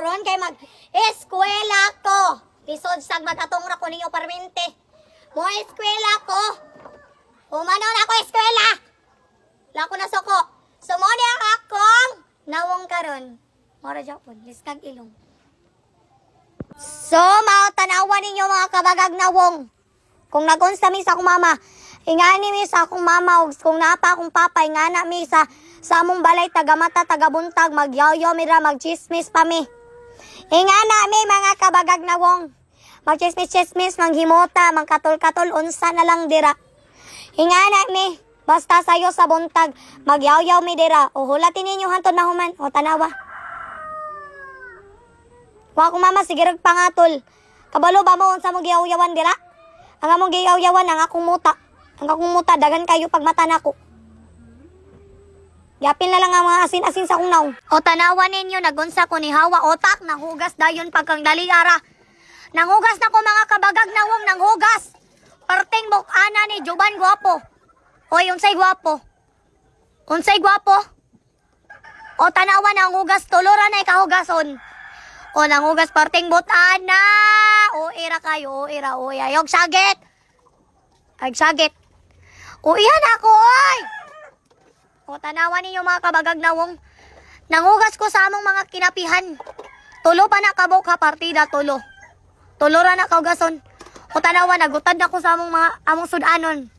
ron kay mag-eskwela ko. Lisod sag magatong ra ko ninyo parmente. Mo eskwela ko. Umanaw na ako eskwela. Lako na soko. Sumoni ang akong nawong karon. Mora Japon, liskag ilong. So, mautanawan ninyo mga kabagag nawong. Kung nagunsa mi sa akong mama, ingani mi sa akong mama, ug kung napa akong papa, ingana mi sa among balay, taga-mata, taga-buntag, magyaw-yaw mi ra, mag-chismis pa mi. Ingana mi mga kabagag nawong. Mag-chismis-chismis, manghimota, mangkatol-katol, unsa na lang dira. Ingana mi, basta sayo sa buntag, magyaw-yaw mi dira. O hulatin ninyo hantod na human, o tanawa. Wa akong mama, sige rag pangatol. Kabalo ba mo, unsa mo giyaw-yawan dira? Ang among giyaw-yawan, ang akong muta. Ang akong muta, dagan kayo pag mata nako. Yapin na lang ang mga asin-asin sa akong naong. O tanawan ninyo, nagunsa ko ni Hawa, otak, nanghugas dayon pagkang daliara. Nanghugas na ko mga kabagag nawong, nanghugas. Perting bukana ni Juban gwapo. Oy, unsay gwapo? Unsay gwapo? O tanawan, nanghugas, tuluran na ikahugason. O nanghugas, perting butana. O ira kayo, o ira, o ayog sagit. Ay sagit. O iyan ako, oy! O tanawan ninyo mga kabagag nawong. Nanghugas ko sa among mga kinapihan. Tulo pa na kabok ha, partida, tulo. Tulo ra na kaugason. O tanawan, nagutad na ko sa among sudanon.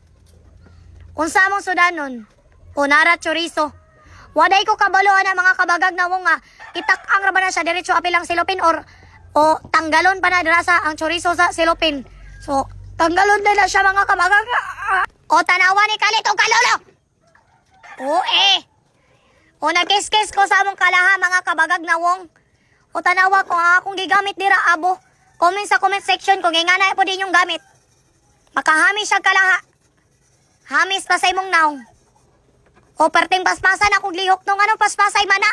Unsa among sudanon? O nara chorizo. Waday ko kabaloan na mga kabagag nawong nga. Itak-ang ra ba na siya diretso apilang silopin or o tanggalon pa na dirasa ang chorizo sa silopin. So, tanggalon na siya mga kabagag. O tanawan ni kalit o kalolo. O O nagkis-kis ko sa among kalaha mga kabagag nawong. O tanawa ko ang akong gigamit dira abo. Comment sa comment section kung ingana po din yung gamit. Makahamis siya kalaha. Hamis pa sa imong naong. O perting paspasan akong lihok nung anong paspasay mana.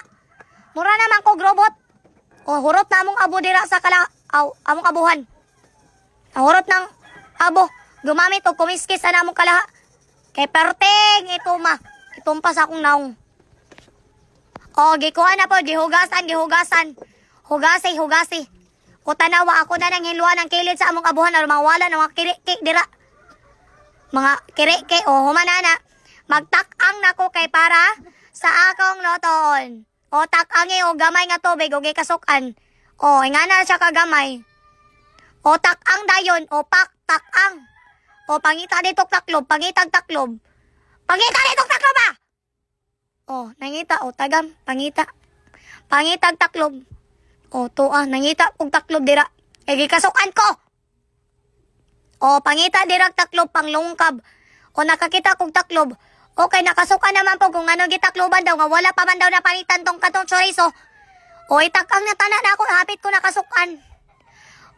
Mura naman kog robot. O hurot na among abo dira sa kalaha. Among abuhan. Ang hurot ng abo. Gumamit o kumiskis na among kalaha. Kay perting ituma. Itumpa sa akong naong. O gikuha na po. Gihugasan. Hugasi. O tanawa ako na nang hiluan ng kilid sa among abuhan na mawala ng mga kiriki dira. Mga kiriki o humanana. Magtak-ang nako kay para sa akong loton. O tak-angi o gamay nga tubig o gikasukan. O ingana siya kagamay. O tak-ang dayon o tak-ang. O pangita dito taklob, pangitag taklob. Pangita dito taklob ba? O nangita o tagam, pangita. Pangitag taklob. O tuah, nangita kong taklob dira. E gikasukan ko. O pangita dira taklob panglungkab. O nakakita kong taklob. Okay, nakasukan naman po kung ano gitakloban daw nga wala pa man daw na palitan tong katong chorizo. O itakang natana na ako, hapit ko nakasukan.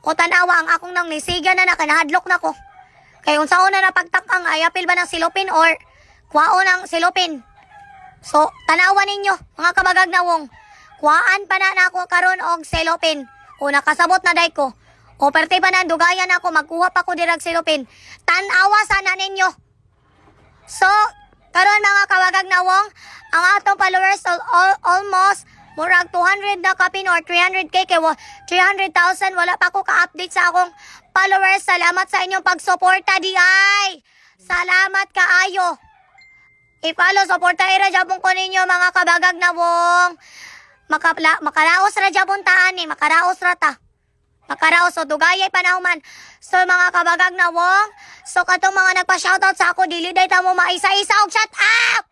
O tanawa ang akong nang nisiga na nakanahadlok na ko. Kaya unsa una na pagtakang ayapil ba ng silopin or kwao ng silopin. So, tanawa ninyo, mga kabagag nawong. Kwaan pa na ako karon og silopin. O nakasabot na day ko. O perte pa na dugayan ako, magkuha pa ko dirag silopin. Tanawa sana ninyo. So, karon mga kabagag nawong, ang atong followers almost murag 200 na kapin or 300k kay 300,000 wala pa ko ka-update sa akong followers. Salamat sa inyong pagsuporta di ay. Salamat kaayo. I-follow, suporta ira jabong ko ninyo mga kabagag nawong. Makaraos ra jabon taan ni, makaraos ra ta. Makaraos o dugayay panahuman. So mga kabagag nawong, so katong mga nagpa-shoutout sa ako, dili day ta mo maisa-isa og shout out.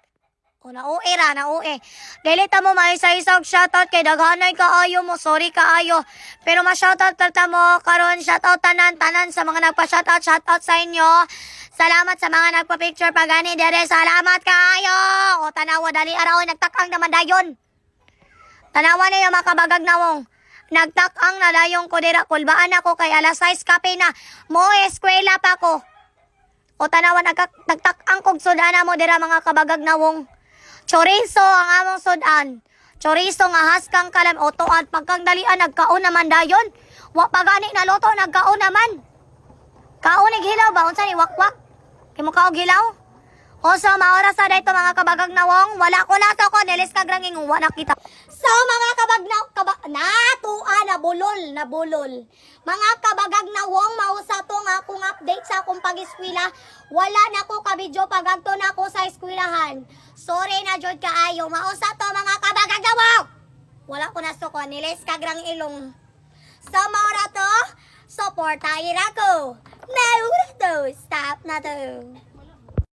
O naue ra, naue. Dili ta mo maisa-isa og shoutout kay daghanay kaayo mo, sorry kaayo. Pero ma-shoutout ta mo karon, shoutout tanan sa mga nagpa-shoutout, shoutout sa inyo. Salamat sa mga nagpa-picture pagani dere, salamat kaayo. O tanawa dali araw nagtakang naman dayon. Tanawa niyo mga kabagag nawong. Nagtak-ang nadayong ko dira, kulbaan ako kay alas 6 kape na. Mo eskwela pa ko. O tanawan, nagtak-ang kog sudana mo dira mga kabagag nawong. Chorizo ang among sudan. Chorizo nga haskang kalam. O tuan, pagkang dalian, nagkaon naman dayon. Wa pagani na loto, nagkaon naman. Kaon hilaw ba? Unsa ni wakwak? Kimo kaog hilaw? O so, maoras sa dito mga kabagag na wong. Wala ko na to ko. Nilis kagranging wala kita. So, mga kabagnaw, nabulol. Mga kabagag na wong, mausa to nga akong update sa akong pag-eskwela. Wala na ko kabidyo pagagto na ako sa eskwelahan. Sorry na jud kaayo. Mausa to mga kabagag na wong. Wala ko na to ko. Nilis kagrang ilong. So, maura to. Supportahin ako. Maura to. Stop na to.